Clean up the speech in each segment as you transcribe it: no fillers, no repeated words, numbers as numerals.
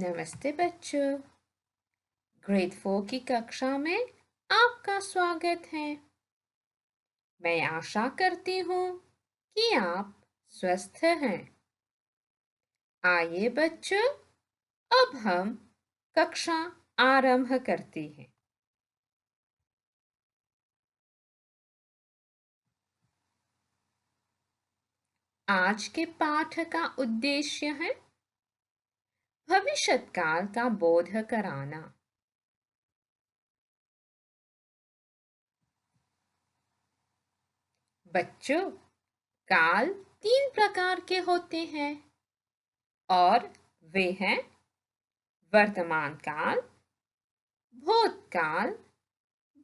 नमस्ते बच्चों। ग्रेड 4 की कक्षा में आपका स्वागत है। मैं आशा करती हूँ कि आप स्वस्थ हैं। आइए बच्चों, अब हम कक्षा आरंभ करते हैं। आज के पाठ का उद्देश्य है भविष्यकाल का बोध कराना। बच्चों, काल 3 प्रकार के होते हैं और वे हैं वर्तमान काल, भूतकाल,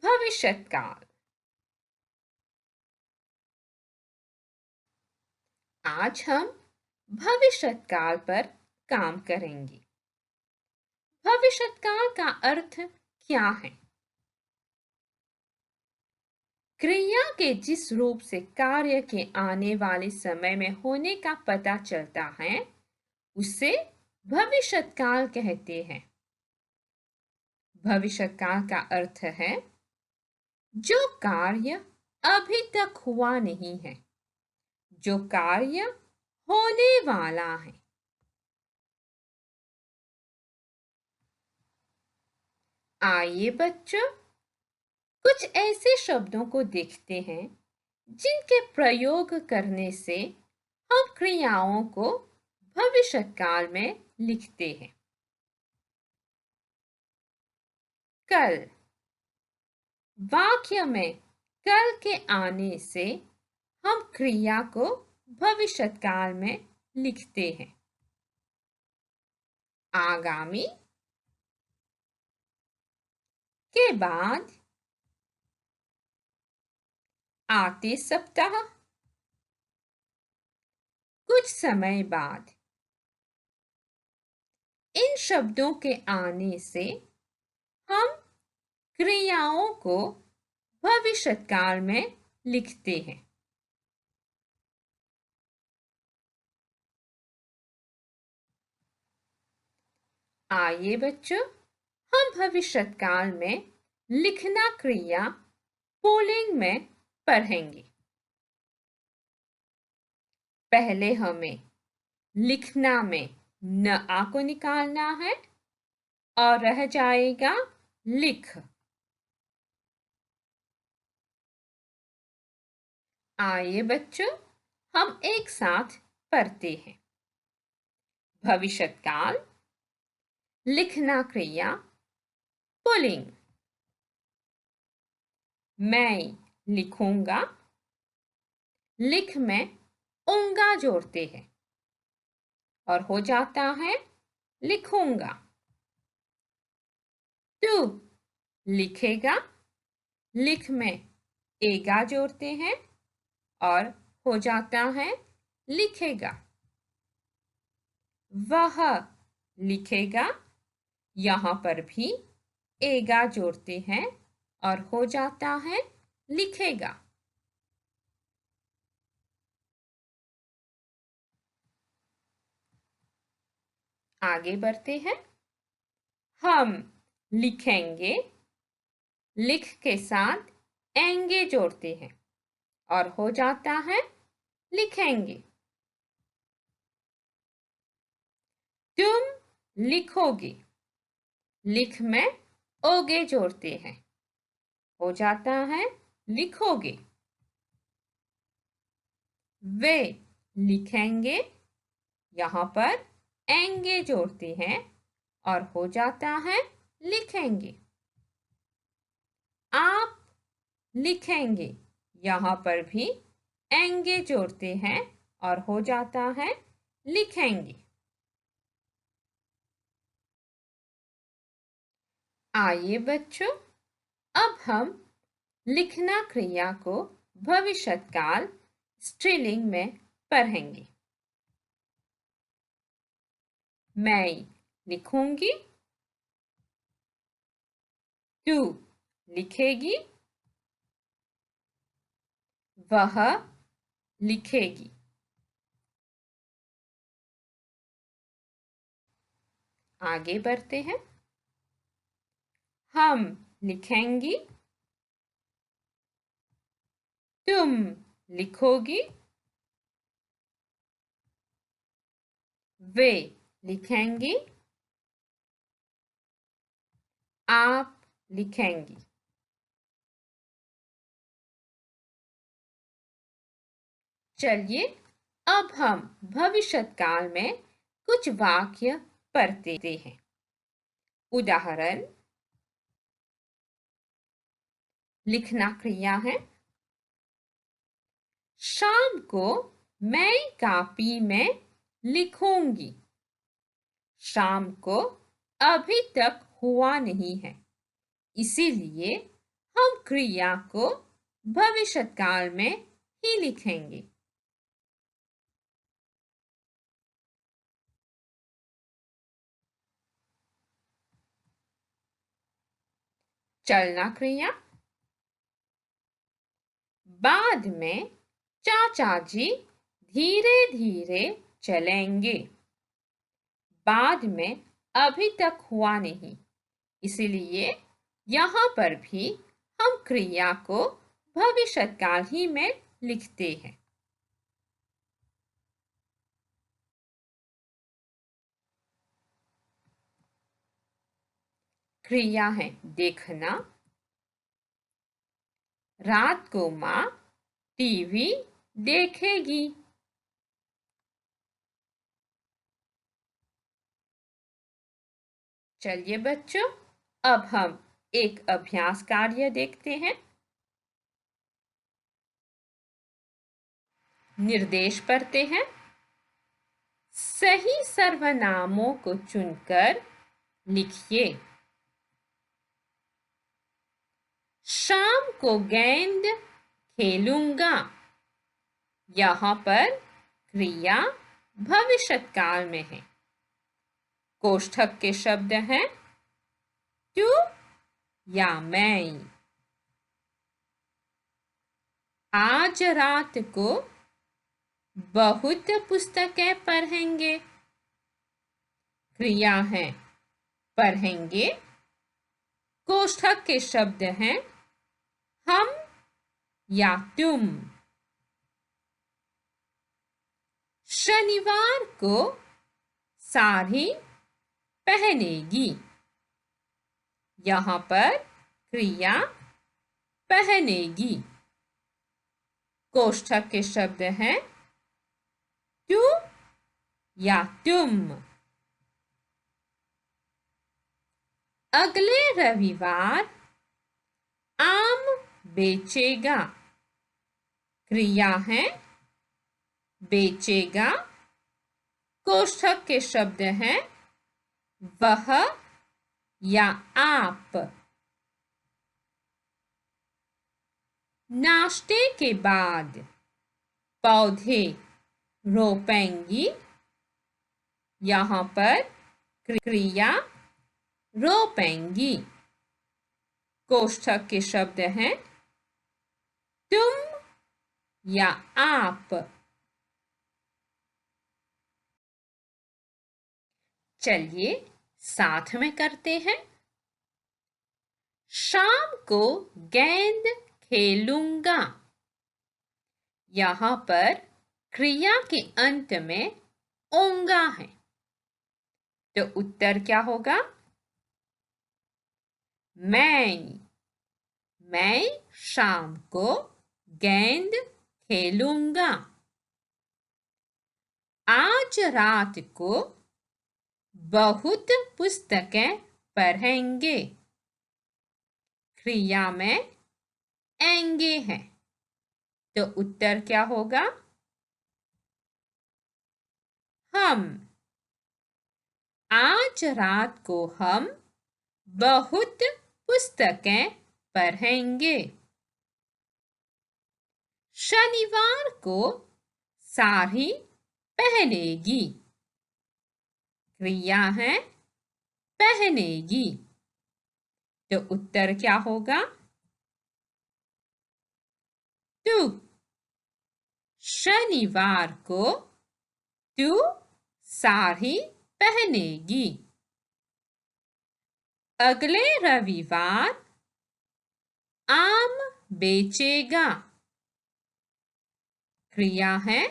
भविष्यकाल। आज हम भविष्यकाल पर काम करेंगे। भविष्यकाल का अर्थ क्या है? क्रिया के जिस रूप से कार्य के आने वाले समय में होने का पता चलता है, उसे भविष्यकाल कहते हैं। भविष्यकाल का अर्थ है जो कार्य अभी तक हुआ नहीं है, जो कार्य होने वाला है। आइए बच्चों, कुछ ऐसे शब्दों को देखते हैं जिनके प्रयोग करने से हम क्रियाओं को भविष्यकाल में लिखते हैं। कल, वाक्य में कल के आने से हम क्रिया को भविष्यकाल में लिखते हैं। आगामी के बाद, आते सप्ताह, कुछ समय बाद। इन शब्दों के आने से हम क्रियाओं को भविष्यकाल में लिखते हैं। आइए बच्चों, हम भविष्यकाल में लिखना क्रिया पुल्लिंग में पढ़ेंगे। पहले हमें लिखना में न आ को निकालना है और रह जाएगा लिख। आइए बच्चों, हम एक साथ पढ़ते हैं। भविष्यकाल, लिखना क्रिया पुल्लिंग। मैं लिखूंगा, लिख में ऊंगा जोड़ते हैं और हो जाता है लिखूंगा। तू लिखेगा, लिख में एगा जोड़ते हैं और हो जाता है लिखेगा। वह लिखेगा, यहाँ पर भी एगा जोड़ते हैं और हो जाता है लिखेगा। आगे बढ़ते हैं। हम लिखेंगे, लिख के साथ एंगे जोड़ते हैं और हो जाता है लिखेंगे। तुम लिखोगे, लिख में ओगे जोड़ते हैं, हो जाता है लिखोगे। वे लिखेंगे, यहाँ पर एंगे जोड़ते हैं और हो जाता है लिखेंगे। आप लिखेंगे, यहाँ पर भी एंगे जोड़ते हैं और हो जाता है लिखेंगे। आइए बच्चों, अब हम लिखना क्रिया को भविष्यकाल स्त्रीलिंग में पढ़ेंगे। मैं लिखूंगी, तू लिखेगी, वह लिखेगी। आगे बढ़ते हैं। हम लिखेंगी, तुम लिखोगी, वे लिखेंगी, आप लिखेंगी। चलिए अब हम भविष्यकाल में कुछ वाक्य पढ़ते हैं। उदाहरण, लिखना क्रिया है। शाम को मैं कॉपी में लिखूंगी। शाम को अभी तक हुआ नहीं है, इसीलिए हम क्रिया को भविष्यकाल में ही लिखेंगे। चलना क्रिया। बाद में चाचा जी धीरे धीरे चलेंगे। बाद में अभी तक हुआ नहीं, इसलिए यहाँ पर भी हम क्रिया को भविष्यकाल ही में लिखते हैं। क्रिया है देखना। रात को माँ टीवी देखेगी। चलिए बच्चों, अब हम एक अभ्यास कार्य देखते हैं। निर्देश पढ़ते हैं। सही सर्वनामों को चुनकर लिखिए। शाम को गेंद खेलूंगा। यहाँ पर क्रिया भविष्यकाल में है। कोष्ठक के शब्द हैं तू या मैं। आज रात को बहुत पुस्तकें पढ़ेंगे। क्रिया है पढ़ेंगे। कोष्ठक के शब्द हैं हम या तुम। शनिवार को साड़ी पहनेगी। यहाँ पर क्रिया पहनेगी। कोष्ठक के शब्द हैं तू या तुम। अगले रविवार आम बेचेगा। क्रिया है बेचेगा। कोष्ठक के शब्द हैं वह या आप। नाश्ते के बाद पौधे रोपेंगी। यहाँ पर क्रिया रोपेंगी। कोष्ठक के शब्द हैं तुम या आप। चलिए साथ में करते हैं। शाम को गेंद खेलूंगा। यहाँ पर क्रिया के अंत में ओंगा है, तो उत्तर क्या होगा? मैं शाम को गेंद खेलूंगा। आज रात को बहुत पुस्तकें पढ़ेंगे। क्रिया में एंगे है, तो उत्तर क्या होगा? हम। आज रात को हम बहुत पुस्तकें पढ़ेंगे। शनिवार को साड़ी पहनेगी। क्रिया है पहनेगी, तो उत्तर क्या होगा? तू। शनिवार को तू साड़ी पहनेगी। अगले रविवार आम बेचेगा। क्रिया है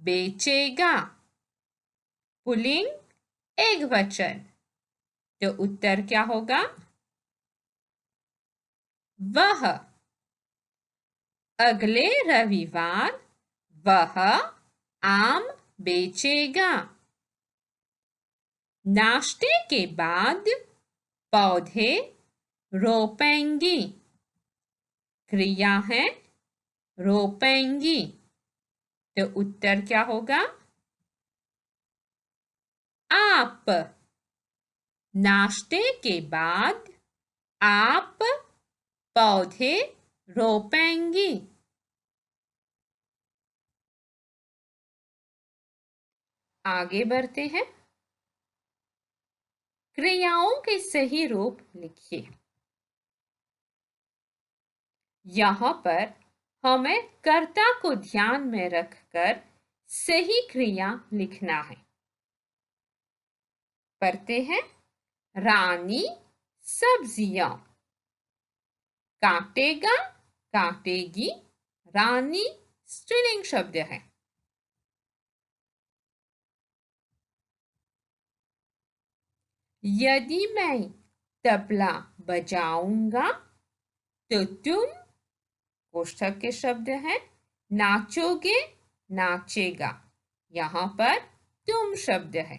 बेचेगा, पुल्लिंग एकवचन, तो उत्तर क्या होगा? वह। अगले रविवार वह आम बेचेगा। नाश्ते के बाद पौधे रोपेंगी। क्रिया है रोपेंगी, तो उत्तर क्या होगा? आप। नाश्ते के बाद आप पौधे रोपेंगी। आगे बढ़ते हैं। क्रियाओं के सही रूप लिखिए। यहाँ पर हमें कर्ता को ध्यान में रखकर सही क्रिया लिखना है। पढ़ते हैं। रानी सब्जियां। काटेगा, काटेगी, रानी स्त्रीलिंग शब्द है। यदि मैं तबला बजाऊंगा तो तुम, कोष्ठक के शब्द है, नाचोगे, नाचेगा, यहाँ पर तुम शब्द है।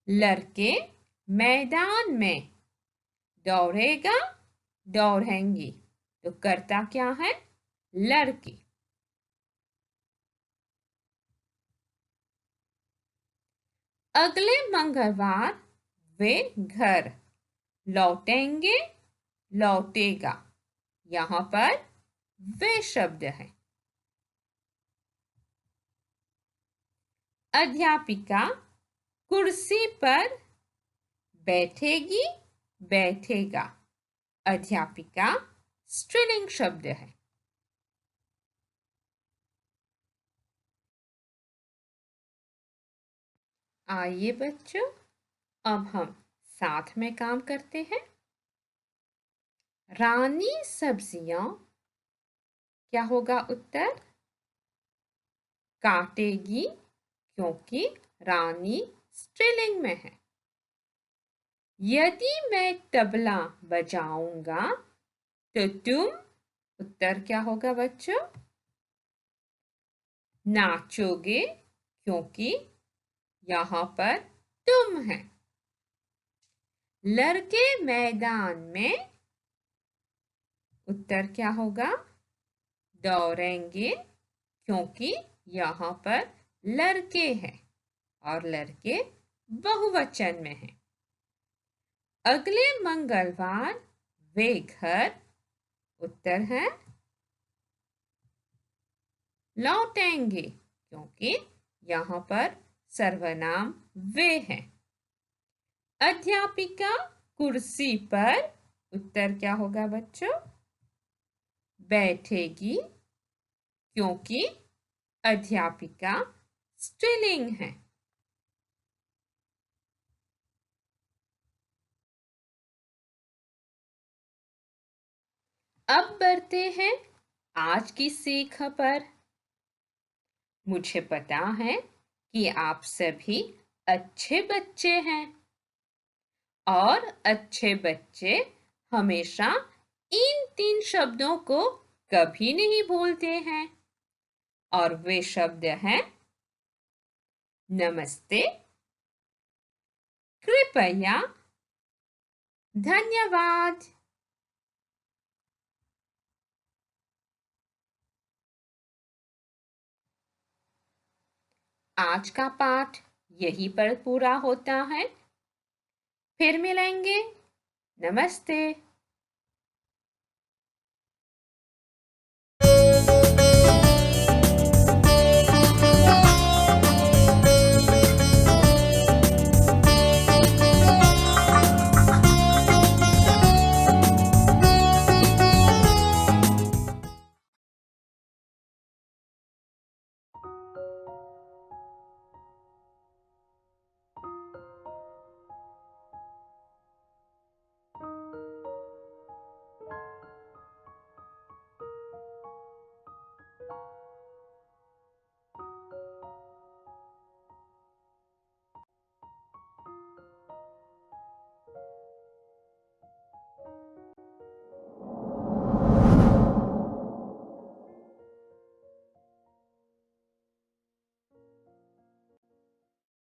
लड़के मैदान में दौड़ेगा, दौड़ेंगी, तो कर्ता क्या है? लड़के। अगले मंगलवार वे घर लौटेंगे, लौटेगा, यहाँ पर वे शब्द है। अध्यापिका कुर्सी पर बैठेगी, बैठेगा, अध्यापिका स्त्रीलिंग शब्द है। आइए बच्चों, अब हम साथ में काम करते हैं। रानी सब्जियां, क्या होगा उत्तर? काटेगी, क्योंकि रानी स्त्रीलिंग में है। यदि मैं तबला बजाऊंगा तो तुम, उत्तर क्या होगा बच्चों? नाचोगे, क्योंकि यहाँ पर तुम है। लड़के मैदान में, उत्तर क्या होगा? दौड़ेंगे, क्योंकि यहाँ पर लड़के हैं और लड़के बहुवचन में हैं। अगले मंगलवार वे घर, उत्तर है लौटेंगे, क्योंकि यहाँ पर सर्वनाम वे हैं। अध्यापिका कुर्सी पर, उत्तर क्या होगा बच्चों? बैठेगी, क्योंकि अध्यापिका स्त्रीलिंग है। अब बढ़ते हैं आज की सीख पर। मुझे पता है कि आप सभी अच्छे बच्चे हैं और अच्छे बच्चे हमेशा इन 3 शब्दों को कभी नहीं भूलते हैं, और वे शब्द हैं नमस्ते, कृपया, धन्यवाद। आज का पाठ यहीं पर पूरा होता है। फिर मिलेंगे। नमस्ते।